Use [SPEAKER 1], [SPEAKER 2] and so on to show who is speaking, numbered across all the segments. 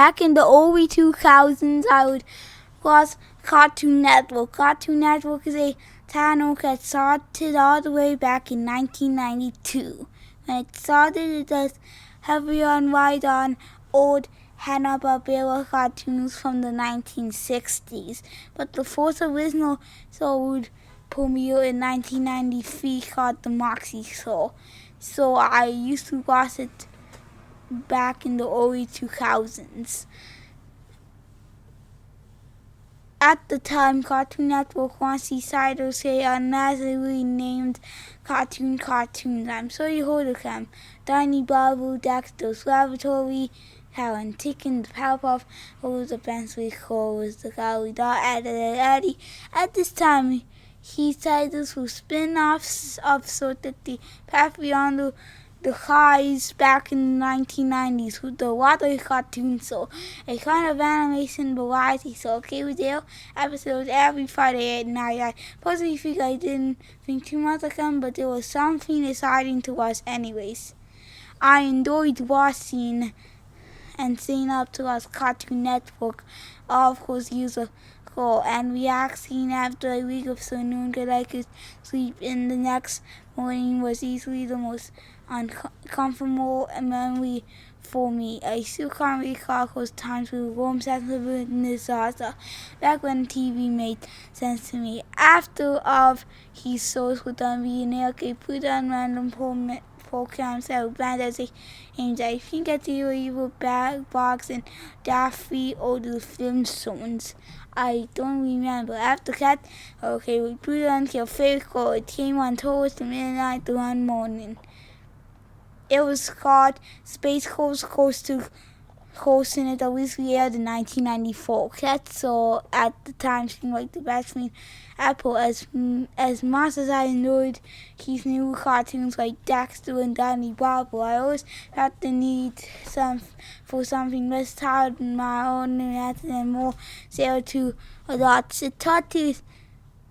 [SPEAKER 1] Back in the early 2000s, I would watch Cartoon Network. Cartoon Network is a channel that started all the way back in 1992. When it started, it was heavily relied on old Hanna-Barbera cartoons from the 1960s. But the first original show would premiere in 1993 called The Moxie Show. So I used to watch it back in the early 2000s. At the time, Cartoon Network once decided to say unnecessarily named cartoons. I'm sure you heard of them. Tiny Babu, Dexter's Laboratory, Helen Tick and the Powerpuff was eventually closed. The Galley Dot edited Eddie. At this time, he said this was spin-offs of sort of the Path Beyond the Highs back in the 1990s with the Water Cartoon Show, a kind of animation variety show. Okay, with their episodes every Friday at night. I personally think I didn't think too much of them, but there was something exciting to watch anyways. I enjoyed watching and staying up to watch Cartoon Network. Of course, use a call and reacting after a week of so noon that I could sleep in the next morning was easily the most uncomfortable memory for me. I still can't recall those times with warm sensibility in the salsa, back when TV made sense to me. After of his shows with being okay, put on random programs that would band as a aims. I think at the evil bag box and Daffy or the Flintstones. I don't remember. After that, okay, we put on your favorite call. It came on towards the midnight one morning. It was called Space Coast to Coast, and it originally aired in 1994. That's so at the time seemed like the best thing Apple. As much as I enjoyed his new cartoons like Dexter and Danny Barber, I always felt the need for something less tired in my own method and more similar to adults. It taught to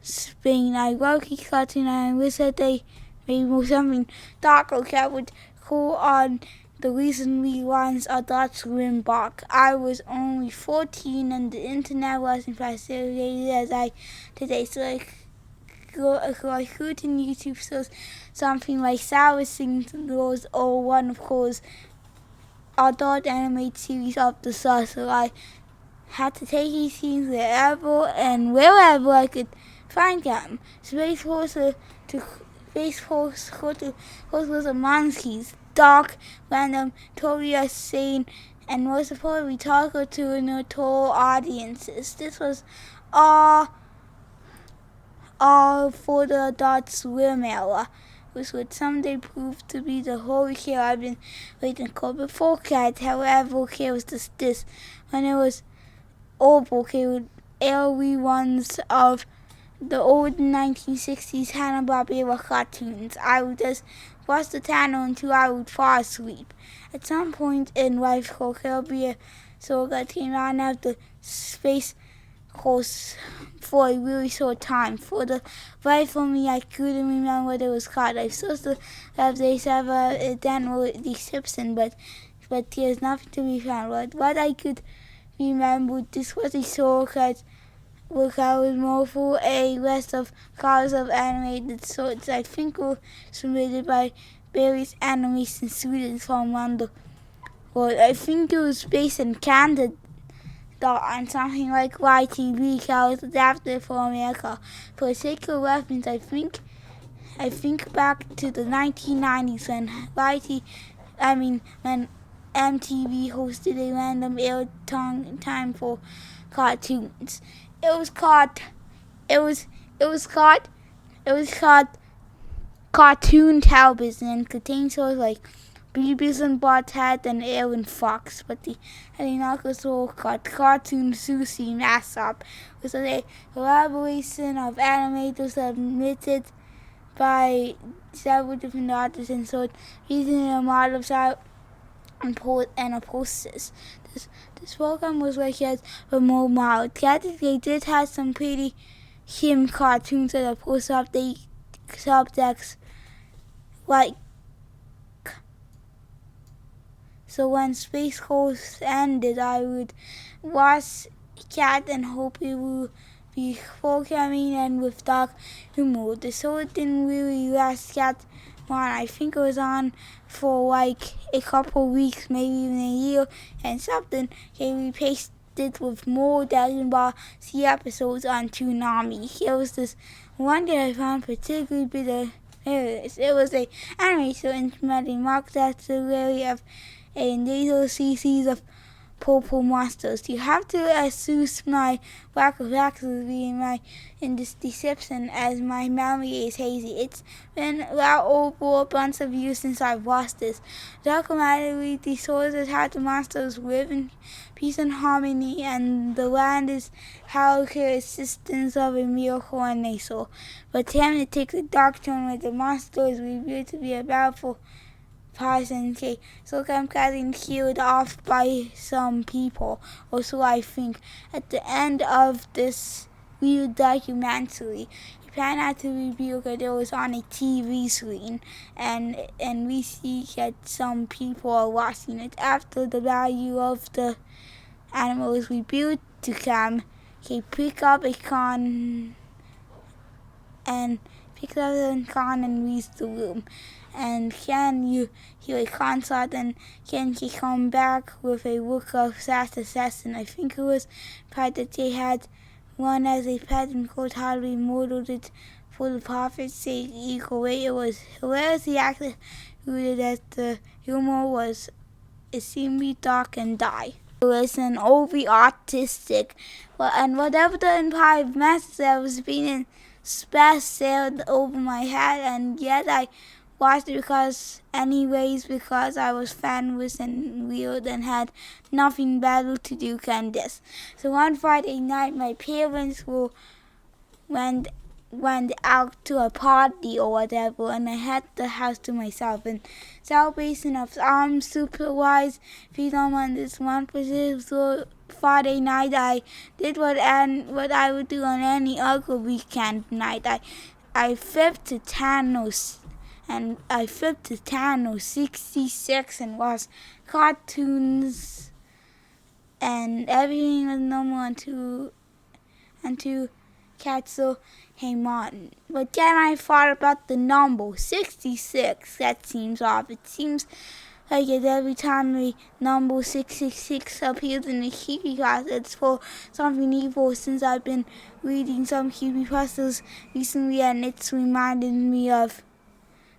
[SPEAKER 1] Spain. I wrote his cartoon and I wish that they made more something darker that would go on the recently launched Adult Swim box. I was only 14 and the internet wasn't facilitated as I today, so I could in YouTube search something like Sour Sings Girls or one of course adult animated series of the source. So I had to take these things wherever and wherever I could find them. Space Force was a monkeys. Dark, random, totally insane, and was supposedly targeted to neutral audiences. This was all for the Adult Swim era, which would someday prove to be the holy care I've been waiting for. Before that, however, okay, was this when it was over, okay, with early ones of the old 1960s Hanna-Barbera cartoons. I would just watch the channel until I would fall asleep. At some point in life, there'll be a show that came on after Space Coast for a really short time. For the life of me, I couldn't remember what it was called. I supposed to have they ever then description, but there's nothing to be found. What I could remember, this was a show that was more for a list of colors of animated sorts. I think were submitted by various animation students from around the world. I think it was based in Canada on something like YTV, that was adapted for America. For the sake of reference, I think back to the 1990s when MTV hosted a random air time for cartoons. It was called Cartoon Television and contained shows like Beavis and Butthead and Aaron Fox, but the another show called Cartoon Sushi Mashup, which was a collaboration of animators submitted by several different artists and so using their models out and a process. This program was like as a more mild. They did have some pretty him cartoons that are post subjects like So when Space Coast ended, I would watch Cat and hope it would be programming and with dark humor. The show didn't really last Cat on. I think it was on for like a couple weeks, maybe even a year, and something they replaced it with more Dragon Ball Z episodes on Toonami. Here was this one that I found particularly bitter. It was a anime show implementing marked as the way of a nasal species of purple monsters. You have to excuse my lack of accuracy my in this deception as my memory is hazy. It's been well over a bunch of years since I've watched this. Documentary disorders how the monsters live in peace and harmony, and the land is how the existence of a miracle and nature. But damn, it takes a dark turn where the monster is revealed to be a powerful person. Okay, so I'm getting killed off by some people, or so I think. At the end of this weird documentary, he planned out to reveal that it was on a TV screen, and we see that some people are watching it. After the value of the animal is revealed to them, he pick up a con and leaves the room. And can you hear a concert, and can he come back with a look of fast assassin? I think it was part that they had one as a pet and could hardly modeled it for the profit's sake. Either way, it was hilariously executed as the humor was extremely dark and dry. It was an overly artistic, and whatever the entire message that was being expressed sailed over my head, and yet I watched it because I was fabulous and weird and had nothing better to do than this. So one Friday night, my parents went out to a party or whatever, and I had the house to myself. And celebration of unsupervised freedom on this one particular Friday night, I did what I would do on any other weekend night. I flipped to channel 66 and watched cartoons, and everything was normal until Katsu came on. But then I thought about the number 66. That seems off. It seems like it every time a number 666 appears in the creepypasta, it's for something evil. Since I've been reading some creepypastas recently, and it's reminded me of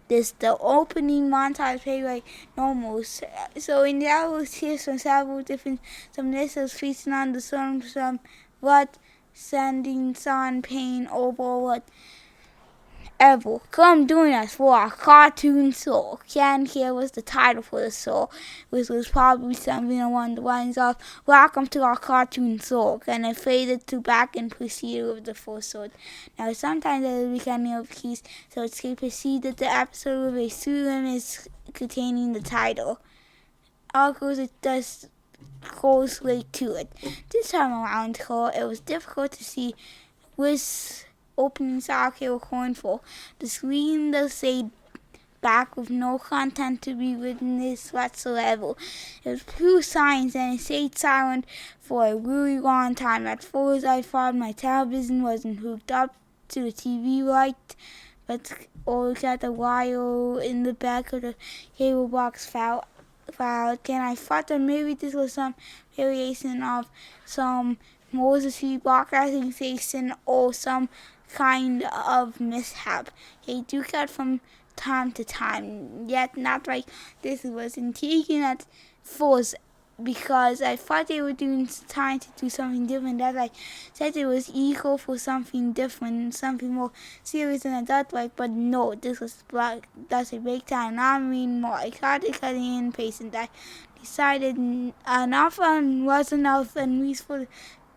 [SPEAKER 1] the opening montage played by normals. So in the hours here from several different listeners feasting on the song from what sending sun pain over what ever. Come join us for our cartoon show. Can here was the title for the show, which was probably something along the lines of "Welcome to our cartoon show," and I faded to back and proceeded with the full show. Now sometimes at the beginning of keys, so it's preceded the episode with a pseudonym is containing the title. Of course it does goes right to it. This time around, it was difficult to see which opening sock they were calling for. The screen does say back with no content to be witnessed whatsoever. It was pure science, and it stayed silent for a really long time. At first I thought my television wasn't hooked up to the TV right, but that the wire in the back of the cable box fell out. Then I thought that maybe this was some variation of some emergency broadcasting station or some kind of mishap. They do that from time to time, yet not like this. Was intriguing at first because I thought they were trying to do something different. That I said it was eager for something different, something more serious than I thought. Like, but no, this was that's a big time. I mean more. I started cutting in patient. I decided enough was enough, and we for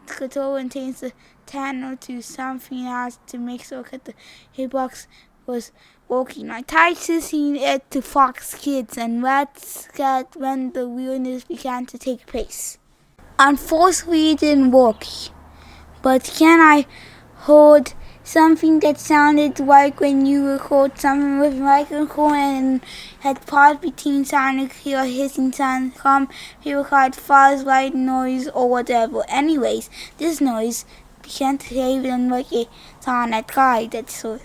[SPEAKER 1] control and change the channel to something else to make sure that the hitbox was working. I tried switching it to Fox Kids, and that's when the weirdness began to take place. Unfortunately, it didn't work. But can I heard something that sounded like when you record something with a microphone and had pause between sound or hissing sounds come here called fuzz, white noise or whatever. Anyways, this noise began to behave like a sound that cried that so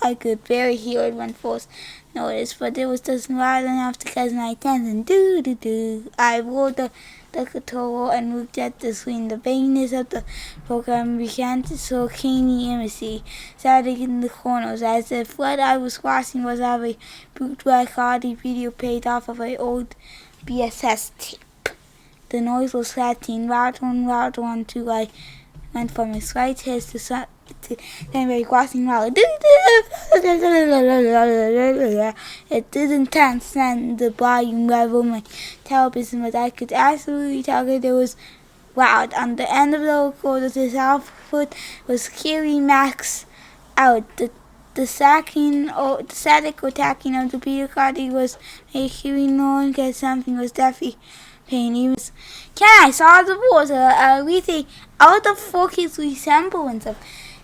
[SPEAKER 1] I could barely hear it when first noticed, but it was just loud enough to catch my attention. Do. I rolled the controller and looked at the screen. The vagueness of the program began to show canny imagery, starting in the corners, as if what I was watching was of a bootleg quality video played off of an old BSS tape. The noise was flattening, louder until I went from a slight hiss to then very crossing loud. It didn't transcend the volume level of my television, but I could absolutely tell that it was loud. On the end of the recorder, this output was clearly maxed out. The static or tacking of the video quality was making known that something was definitely playing. Can I saw the water? Retake out of focus resemblance of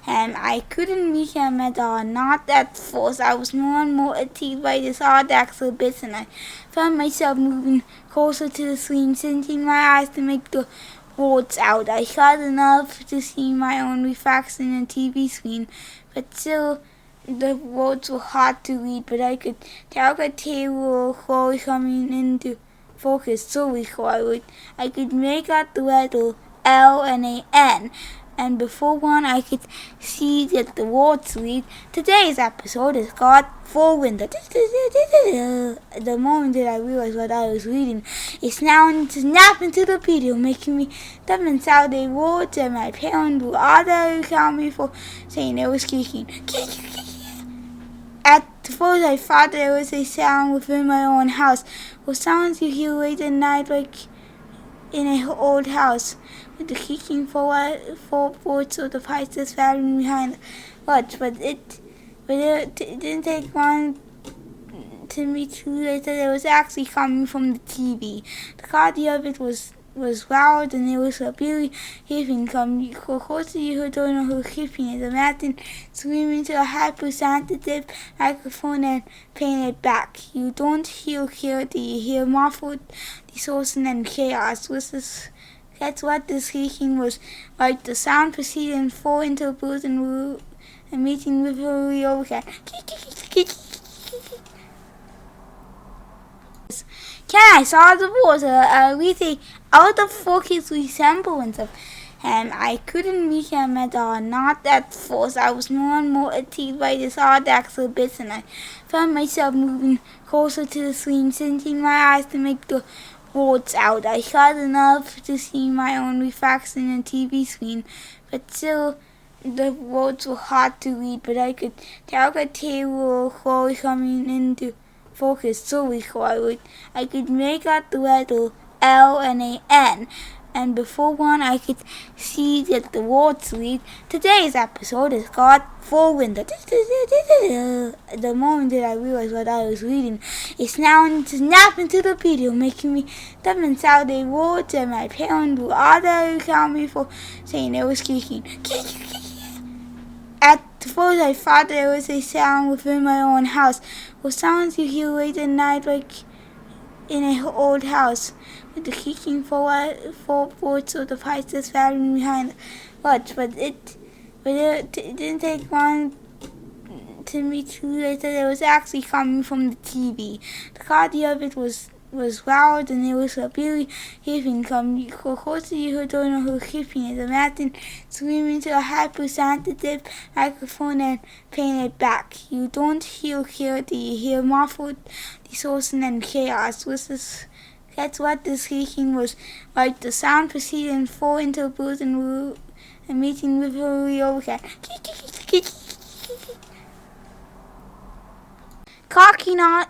[SPEAKER 1] him. I couldn't meet him at all, not at first. I was more and more fatigued by this odd exhibition. I found myself moving closer to the screen, sinking my eyes to make the words out. I thought enough to see my own reflection in the TV screen, but still the words were hard to read, but I could tell that they were slowly coming into focus slowly forward. I could make out the letter L and a N, and before one I could see that the words read, today's episode is called Fall Winter. The moment that I realized what I was reading, a sound snapped into the video, making me stop and shout a word that my parents would already count me for saying it was kicking. At first I thought there was a sound within my own house, or sounds you hear late at night like in an old house, with the creaking floorboards or the pipes just rattling behind the watch. But it didn't take long to me to realize that it was actually coming from the TV. The quality of it was loud, and it was a really heaving come closer you heard don't know who keeping it. Imagine screaming to a hypersensitive microphone and playing it back. You don't hear clearly, you hear muffled distortion and chaos. That's what this creaking was like. The sound proceeded and fall into a booth and meeting with a real overhead. Can I saw the water? Retake out of focus resemblance of him. I couldn't meet him at all, not at first. I was more and more fatigued by this odd exhibition. I found myself moving closer to the screen, sinking my eyes to make the words out. I thought enough to see my own reflection in the TV screen, but still the words were hard to read, but I could tell that they were slowly coming into focus slowly forward. I could make out the letter L and a N, and before one I could see that the words read, today's episode is called Fall Winter. The moment that I realized what I was reading, a sound snapped into the video, making me stop and shout a word that my parents would already count me for saying it was kicking. At first I thought there was a sound within my own house, or sounds you hear late at night like in an old house, with the creaking floorboards or the pipes just rattling behind the watch. But it didn't take long to me to realize that it was actually coming from the TV. The quality of it was loud, and it was a really heaving come closer you heard don't know who keeping it. Imagine screaming to a hypersensitive microphone and playing it back. You don't hear clearly, you hear muffled distortion and chaos. That's what this creaking was like. The sound proceeded and fall into a booth and meeting with a real overhead. Cocking on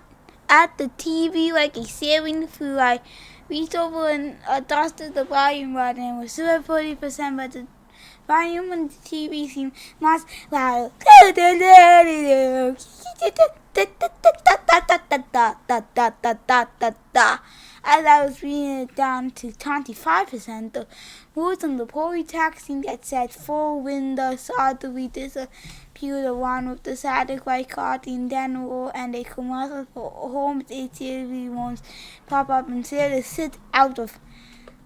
[SPEAKER 1] at the TV like a sailing through. I reached over and adjusted the volume button. It was still at 40%, but the volume on the TV seemed much louder. As I was reading it down to 25%, the rules on the police taxi that said full windows suddenly disappeared along with the static white cartoon general and a commercial for home utility loans pop up and say to sit out of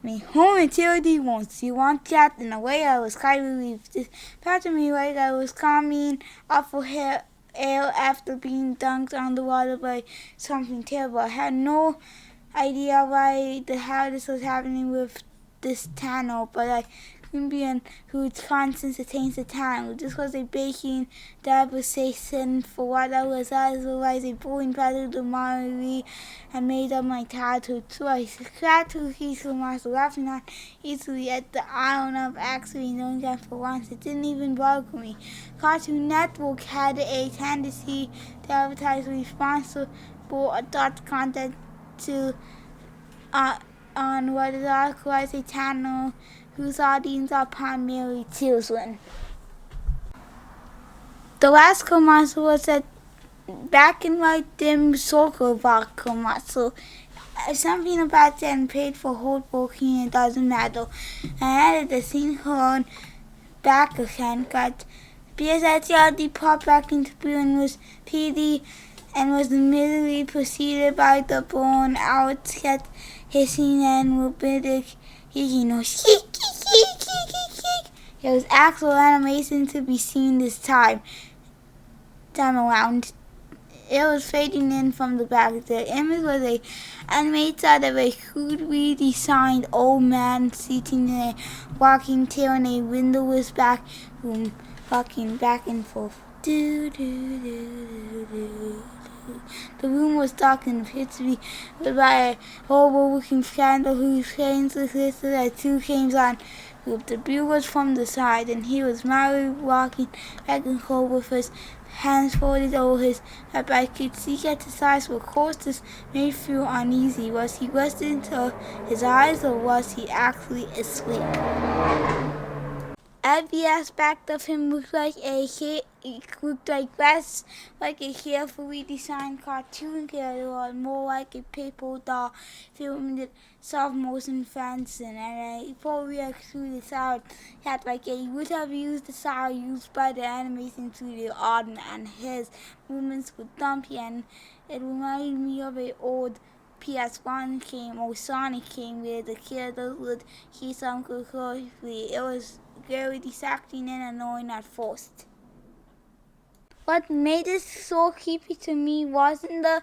[SPEAKER 1] me. Home utility loans. You want that? In a way I was quite relieved. This felt to me like I was coming off of air after being dunked underwater by something terrible. I had no idea how this was happening with this tunnel, but I couldn't be in whose conscience to change the tunnel. This was a baking devastation for what I was otherwise a boring battle to memory and made up my childhood choice. Glad to keep myself laughing not easily at the island of actually knowing that for once it didn't even bother me. Cartoon Network had a tendency to advertise responsible adult content to on what is otherwise a channel whose audience are primarily children. The last commercial was a black and white dim soccer ball commercial. Something about getting paid for hard working, it doesn't matter. I added the scene on back again, got BSHLD popped back into view and was PD and was immediately preceded by the blown out cat hissing and robotic noise. It was actual animation to be seen this time around. It was fading in from the back. The image was a animated of a crudely designed old man sitting in a rocking chair in a windowless back room, rocking back and forth. Do, do, do, do, do. The room was dark and appeared to be lit by a horrible-looking candle whose flames existed as two flames on. The view was from the side, and he was merrily walking back and forth with his hands folded over his lap. I could see at the sides where courses made feel uneasy. Was he resting to his eyes, or was he actually asleep? Every aspect of him looked like less like a carefully designed cartoon character or more like a paper doll filmed with soft motion fencing, and a phobia through the sound had like a would have used the sound used by the animation studio Auden, and his movements were dumpy, and it reminded me of an old PS1 game or Sonic game where the characters would hear something closely. It was very distracting and annoying at first. What made it so creepy to me wasn't the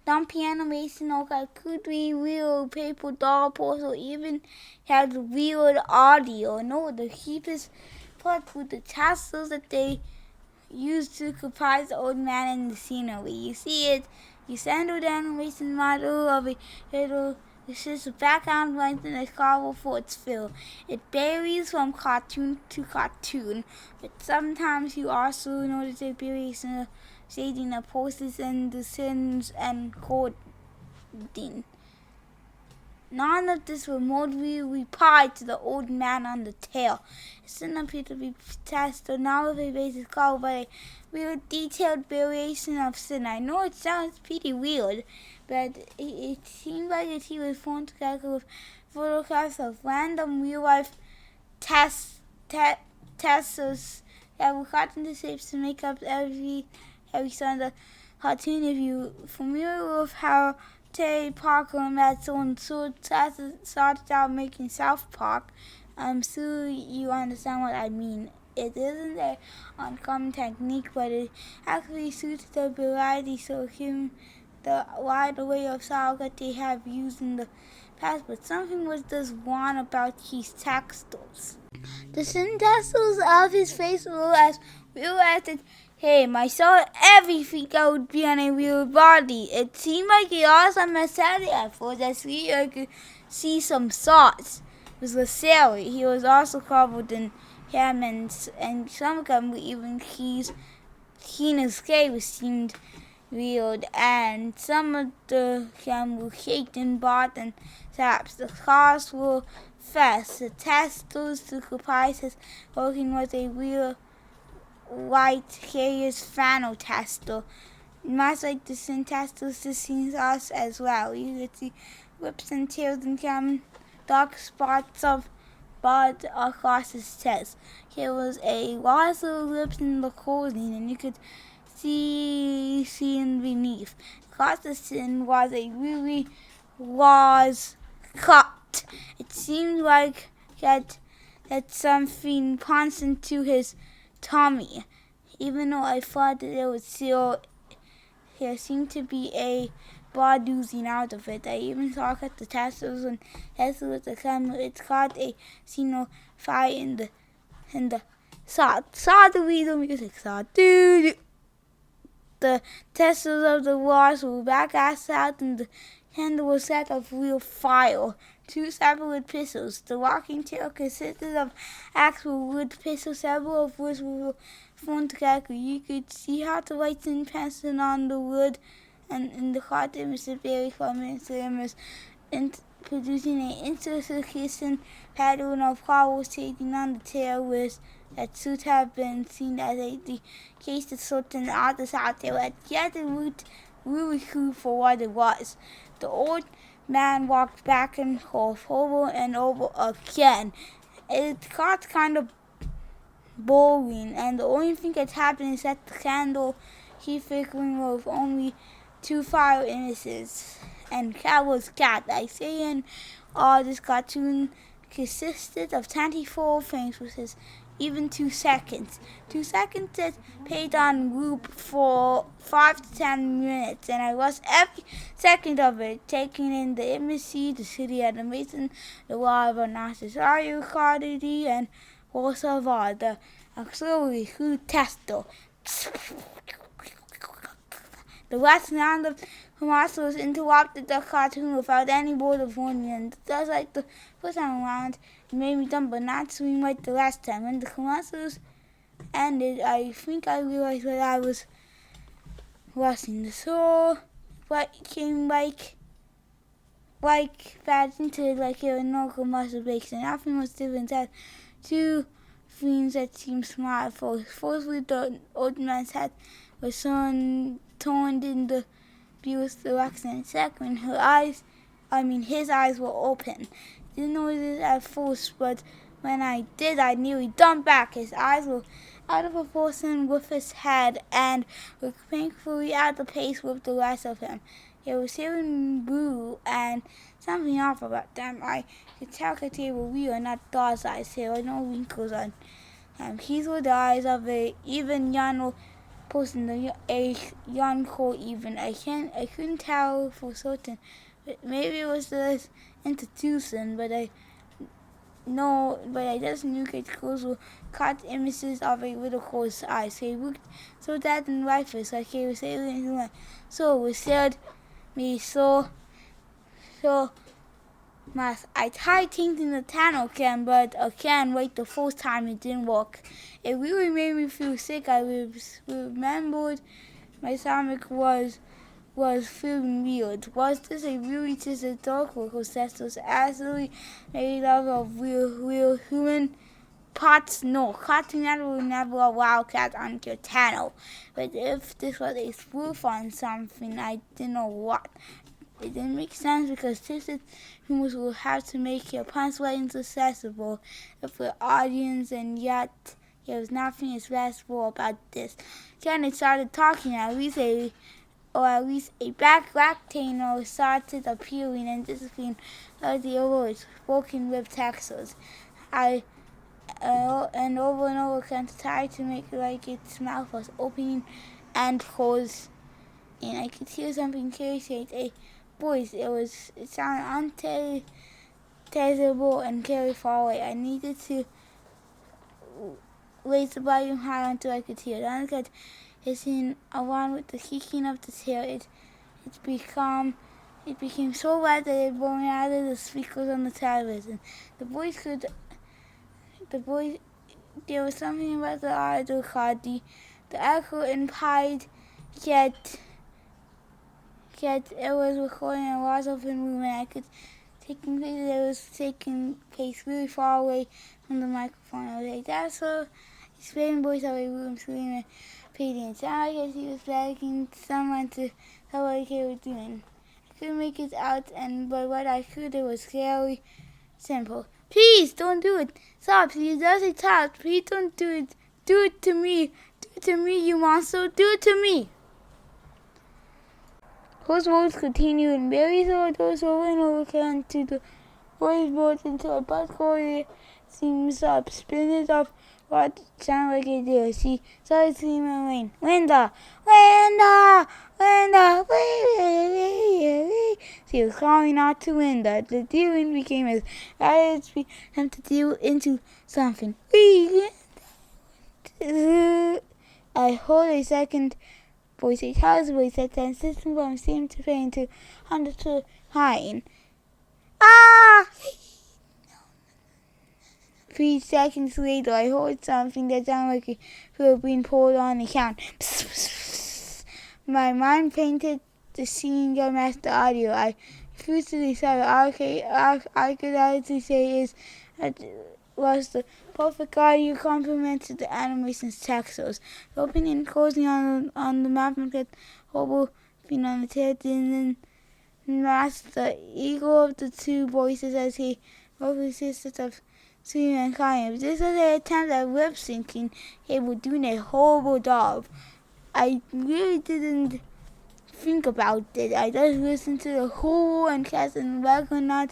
[SPEAKER 1] dumpy animation or could be real paper doll pose or even had weird audio. No, the creepiest part was the tassels that they used to comprise the old man and the scenery. You see it, you send the animation model of a little. This is the background length and the cover for its fill. It varies from cartoon to cartoon, but sometimes you also notice a variation of shading the poses and the scenes and coding. None of this remotely replied to the old man on the tail. It didn't appear to be tested now with a basic color, but a real detailed variation of sin. I know it sounds pretty weird, but it seemed like he was thrown together with photographs of random real-life testers that were cut into shapes to make up every son of the cartoon. If you're familiar with how Terry Parker and Matt Stone started out making South Park, I'm sure you understand what I mean. It isn't an uncommon technique, but it actually suits the variety, so him the wide array of style that they have used in the past. But something was just wrong about his textiles. The synthesis of his face were as real as it came. I saw everything that would be on a real body. It seemed like he awesome aesthetic at first. I could see some thoughts. It was scary. He was also covered in diamonds, and some of them were even keys. Keena's scale seemed weird, and some of them were caked in bark and saps. The cars were fast. The testers to comprise his working was a real white carrier's flannel tester. Much like the sin testers to see us as well. You could see lips and tails and common dark spots of blood across his chest. There was a lot of lips in the clothing, and you could see beneath. Across the chin was a really large cut. It seemed like that something punched into his tummy. Even though I thought that it was still, there seemed to be a blood oozing out of it. I even saw at the tassels and with the camera. It caught a signal fire in the saw the little music saw. The tassels of the walls were back out and the candle was set of real fire. 2 separate pistols. The walking tail consisted of actual wood pistols, several of which were formed together. You could see how the lights and pencil on the wood and in the hot image of very prominent cinemas, producing an intricate pattern of flowers taking on the tail which that should have been seen as the case of certain artists out there. At yet it looked really cool for what it was. The old man walked back and forth over and over again. It got kind of boring, and the only thing that happened is that the candle kept flickering with only 2 fire images. And that was cat. I say in all this cartoon consisted of 24 frames, which is even 2 seconds. 2 seconds that played on loop for 5 to 10 minutes, and I watched every second of it, taking in the imagery, the city animation, the wild unnecessary quality, and most of all, the auxiliary who tester. The last round of commercials interrupted the cartoon without any word of warning, and just like the first time around, it made me dumb but not swing like the last time. When the commercials ended, I think I realized that I was watching the show, but it came like that into it, like there were no commercial breaks, and nothing was different. That 2 things that seemed smart. Firstly, the old man's head was turned in the view's direction. Second, his eyes were open. Didn't notice it at first, but when I did, I nearly jumped back. His eyes were out of proportion with his head and were painfully out of place with the rest of him. They were seeming blue and something off about them. I could tell that they were real, not doll's eyes. There were no wrinkles on them. These were the eyes of a even younger person, a young cold even. I couldn't tell for certain, but maybe it was this institution, but I just knew that girls were caught images of a little girl's eyes. They looked so dead and lifeless, like they were sailing into life. So it scared me so much. I tried changing the channel again, but again, like the first time, it didn't work. It really made me feel sick. I remembered my stomach was feeling weird. Was this a really just a dog, because that was actually made out of real human parts? No, Cartoon Network would never allow cats on your channel. But if this was a spoof on something, I didn't know what. It didn't make sense because twisted humors will have to make your punchlines accessible for the audience, and yet there was nothing accessible about this. Then it started talking, at least a black rectangle started appearing and disappearing like the words spoken with textures. I and over again tried to make it like its mouth was opening and closed, and I could hear something clearly say a voice. It sounded unintelligible and very far away. I needed to raise the volume high until I could hear it. I got hissing along with the creaking of the tail. It became so loud that it brought out of the speakers on the television. There was something about the audio called the echo implied, yet it was recording a large open room, and I could taking place. It was taking place really far away from the microphone. I was like, that's so explaining voice of a room screaming, repeating. It sounded like he was begging someone to tell what he was doing. I couldn't make it out, but what I could do was scary simple. Please don't do it. Stop, please. That's a child. Please don't do it. Do it to me. Do it to me, you monster. Do it to me. Those words continued, and Barry saw those over and over again to the boys' boat until a bus corridor seems up, splintered off what sounded like a deer. She started screaming rain. Linda! Linda! Linda! She was calling out to Linda. The deer became as loud as we attempted to deal into something. I heard a second voice, a child's voice that insistent from seemed to fade into hundreds to crying. Ah! 3 seconds later, I heard something that sounded like a wheel being pulled on the count. My mind painted the scene and matched the audio. I refused to decide. Okay, I could actually say was the perfect audio complement to the animation's textures. The opening and closing on the map get horrible being on the tail and then masked the ego of the two voices as he both consisted of screaming and crying. This was an attempt at lip syncing. They were doing a horrible job. I really didn't think about it. I just listened to the whole and cast and whether or not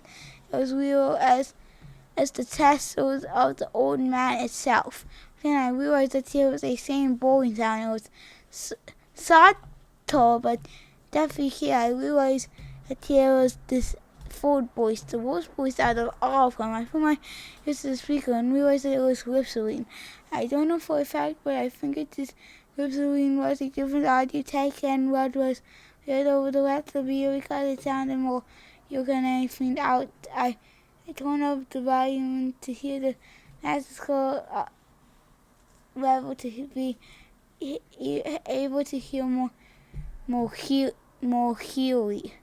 [SPEAKER 1] it was real as the textures of the old man itself. Then I realized that there was a same bowling sound. It was subtle, but definitely here I realized that there was this fourth voice, the worst voice out of all of them. I put my ears to the speaker and realized that it was whistling. I don't know for a fact, but I think this whistling was a different audio take and what was heard over the rest of the video because it sounded more organized out. I turned up the volume to hear the magical level to be able to hear more clearly.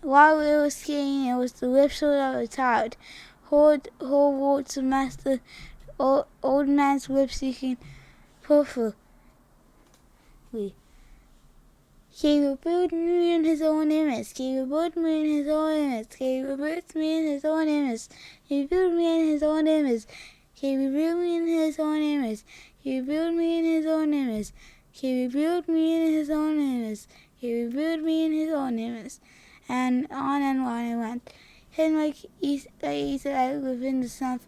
[SPEAKER 1] While it was saying it was the whistle of a child, whole words of master old man's lip seeking perfectly. He rebuilt me in his own image. He rebuilt me in his own image. He rebuilt me in his own image. He rebuilt me in his own image. He rebuilt me in his own image. He rebuilt me in his own image. He rebuilt me in his own image. He rebuilt me in his own image. And on it went. Hidden like Easter within the snap.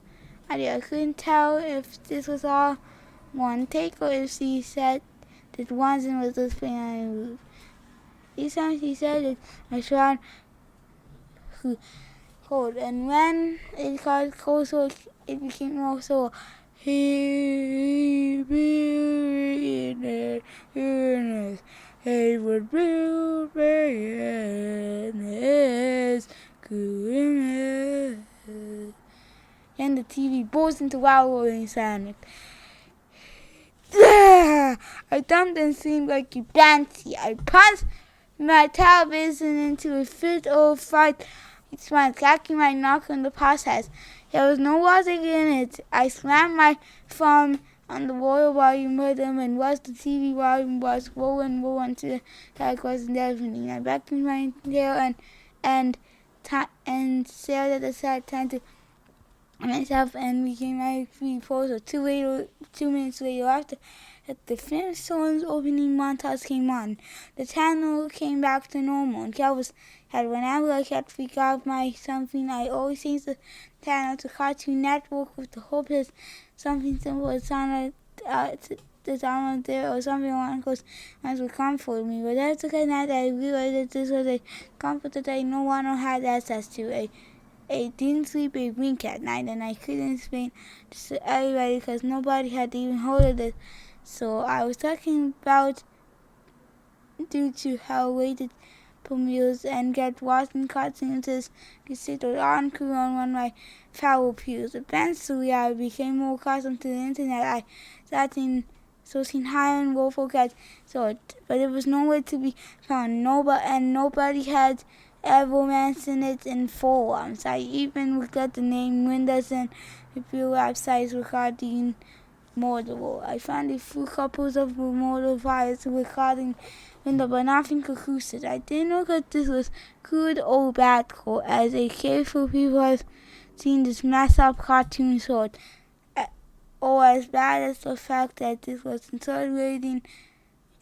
[SPEAKER 1] I couldn't tell if this was all one take or if she said that once and was listening on a move. Each time she said it, my shroud cold, and when it got closer, it became more so. He built in he would build me in his goodness. And the TV burst into loud sound. I thumped and seemed like a banshee. I punched my television into a fit of fright. It smiled, cracking my knuckle in the process. There was no logic in it. I slammed my thumb on the royal volume rhythm and watched the TV volume was roll until the track wasn't deafening. I backed in my tail and stared at the side, trying to myself and became my free pose. 2 minutes later, after the Flintstones opening montage came on, the channel came back to normal, and Calvis had whenever I kept freak out my something, I always changed the channel to Cartoon Network with the hope that something simple would sound the sound there or something along those lines would comfort me. But after that night, I realized that this was a comfort that I no longer had access to. I didn't sleep a wink at night, and I couldn't explain this to everybody because nobody had even heard of it. So I was talking about due to how waited for meals and get watching cartoons is considered uncool on one of my foul pews. Eventually, I became more accustomed to the internet. I started searching higher and woeful cats, but it was nowhere to be found. Nobody had ever mentioned it in forums. I even looked at the name Windows and review websites regarding murderer. I found a few couples of murder files recording window, but nothing conclusive. I didn't know that this was good or bad, as a careful people have seen this messed up cartoon short, or as bad as the fact that this was insinuating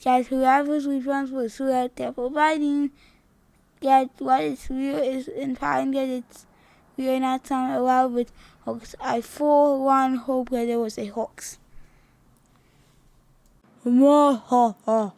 [SPEAKER 1] that whoever's responsible so that they're providing that what is real is implying that it's real, not some elaborate hoax. I for one hope that it was a hoax.
[SPEAKER 2] Ha ha ha.